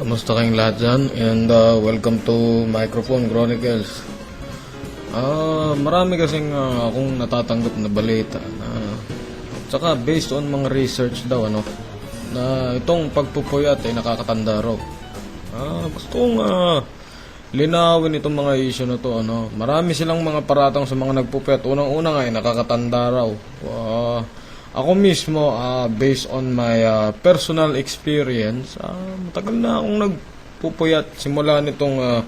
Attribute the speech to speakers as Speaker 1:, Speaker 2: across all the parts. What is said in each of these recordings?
Speaker 1: Kamusta kayong lahat dyan? And welcome to Microphone Chronicles. Marami kasing akong natatanggap na balita na tsaka based on mga research daw na itong pagpupuyat ay nakakatanda raw. Gusto kong linawin itong mga issue na to. Marami silang mga paratang sa mga nagpupuyat. Unang-una nga ay nakakatanda raw. Ako mismo, based on my personal experience, matagal na akong nagpupuyat simula nitong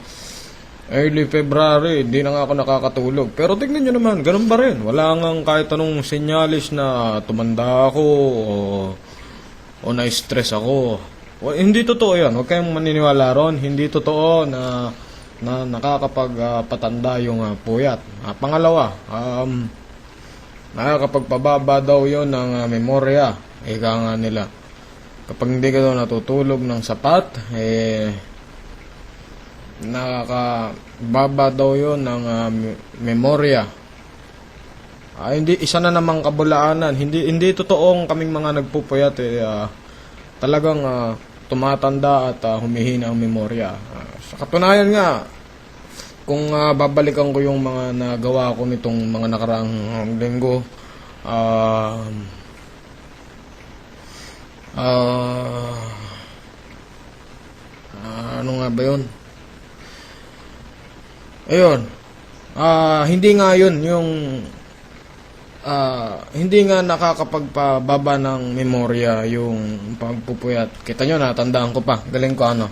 Speaker 1: early February. Hindi na nga ako nakakatulog. Pero tignan nyo naman, ganun pa rin. Wala nga kahit anong senyalis na tumanda ako o na-stress ako. Hindi totoo yan. Huwag kayong maniniwala ron. Hindi totoo na nakakapagpatanda yung puyat. Pangalawa, nakakapagpababa daw yon ng memorya. Ika nga nila. Kapag hindi ka daw natutulog ng sapat, nakakababa daw yon ng memorya. Hindi, isa na namang kabulaanan. Hindi totoong kaming mga nagpupuyat. Talagang tumatanda at humihina ang memorya. Sa katunayan nga, kung babalikan ko yung mga nagawa ko nitong mga nakaraang linggo, ano nga ba yun? Ayun, hindi nga yun yung hindi nga nakakapagpababa ng memorya yung pagpupuyat. Kita nyo, natandaan ko pa. Galing ko o,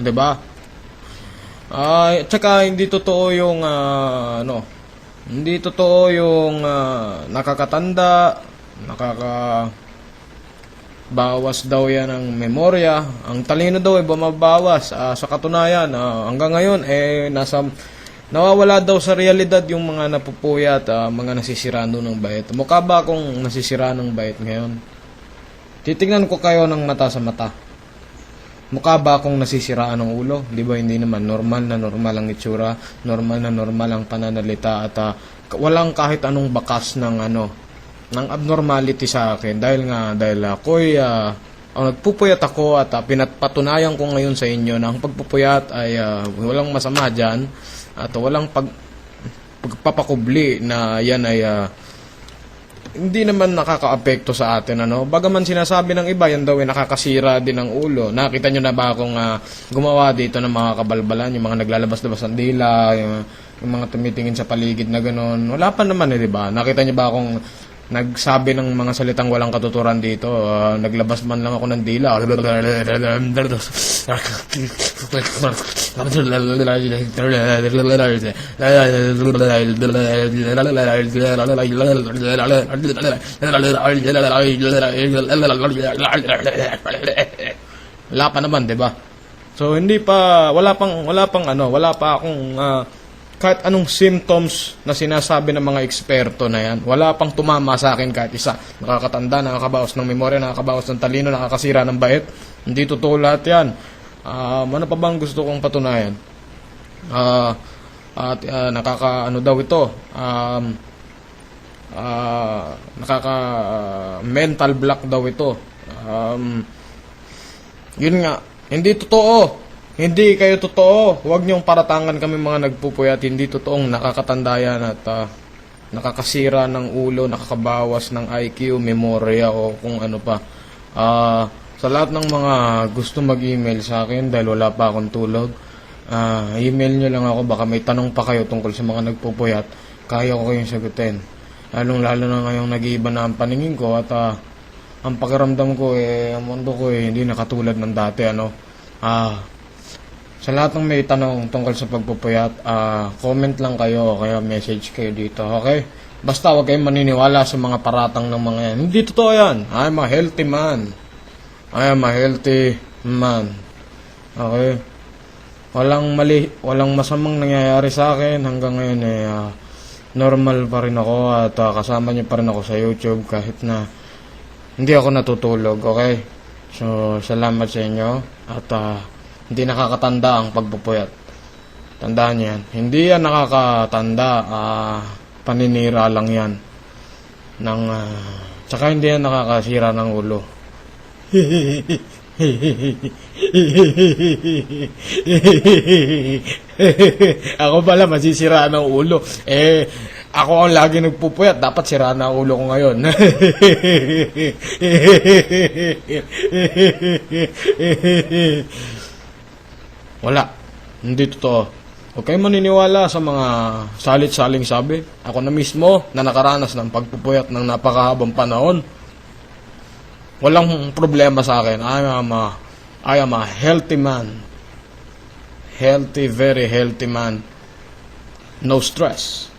Speaker 1: diba? Tsaka hindi totoo yung hindi totoo yung nakakatanda, nakakabawas daw yan ng memorya. Ang talino daw ay bumabawas. Sa katunayan, hanggang ngayon nawawala daw sa realidad yung mga napupuyat, mga nasisiraan doon ng bait. Mukha ba akong nasisiraan ng bait ngayon? Titingnan ko kayo ng mata sa mata. Mukha ba akong nasisiraan ng ulo? Di ba hindi naman? Normal na normal ang itsura, normal na normal ang pananalita, at walang kahit anong bakas ng ng abnormality sa akin. Dahil ako'y nagpupuyat ako at pinapatunayan ko ngayon sa inyo na ang pagpupuyat ay walang masama dyan at walang pagpapakubli na yan ay hindi naman nakaka-apekto sa atin. Bagaman sinasabi ng iba, yan daw ay nakakasira din ng ulo. Nakita nyo na ba akong gumawa dito ng mga kabalbalan, yung mga naglalabas-labas ng dila, yung mga tumitingin sa paligid na gano'n? Wala pa naman di ba? Nakita nyo ba akong nagsabi ng mga salitang walang katuturan dito? Naglabas man lang ako ng dila. Wala pa naman, 'di ba? So hindi pa wala pa akong kahit anong symptoms na sinasabi ng mga eksperto na yan. Wala pang tumama sa akin kahit isa. Nakakatanda, nakakabawas ng memorya, nakakabawas ng talino, nakakasira ng bait. Hindi totoo lahat yan. Ano pa bang gusto kong patunayan? Daw ito? Mental block daw ito. Yun nga, hindi totoo. Hindi kayo totoo. Huwag niyong paratangan kami mga nagpupuyat. Hindi totoong nakakatanda yan at nakakasira ng ulo, nakakabawas ng IQ, memorya o kung ano pa. Sa lahat ng mga gusto mag-email sa akin dahil wala pa akong tulog, email nyo lang ako. Baka may tanong pa kayo tungkol sa mga nagpupuyat. Kaya ko kayong sagutin. Lalo na ngayong nag-iiba na ang paningin ko at ang pakiramdam ko ang mundo ko hindi nakatulad ng dati. Sa lahat ng may tanong tungkol sa pagpupuyat, comment lang kayo o kaya message kayo dito, okay? Basta huwag kayong maniniwala sa mga paratang ng mga yan. Hindi totoo yan. I am a healthy man. I am a healthy man. Okay? Walang masamang nangyayari sa akin. Hanggang ngayon normal pa rin ako at kasama niyo pa rin ako sa YouTube kahit na hindi ako natutulog, okay? So, salamat sa inyo at hindi nakakatanda ang pagpupuyat. Tandaan niyo yan. Hindi yan nakakatanda. Paninira lang yan. Tsaka hindi yan nakakasira ng ulo. Ako pala masisiraan ng ulo. Ako ang lagi nagpupuyat. Dapat siraan ang ulo ko ngayon. Wala. Hindi totoo. Huwag kayong maniniwala sa mga salit-saling sabi. Ako na mismo na nakaranas ng pagpupuyat ng napakahabang panahon. Walang problema sa akin. I am a healthy man. Healthy, very healthy man. No stress.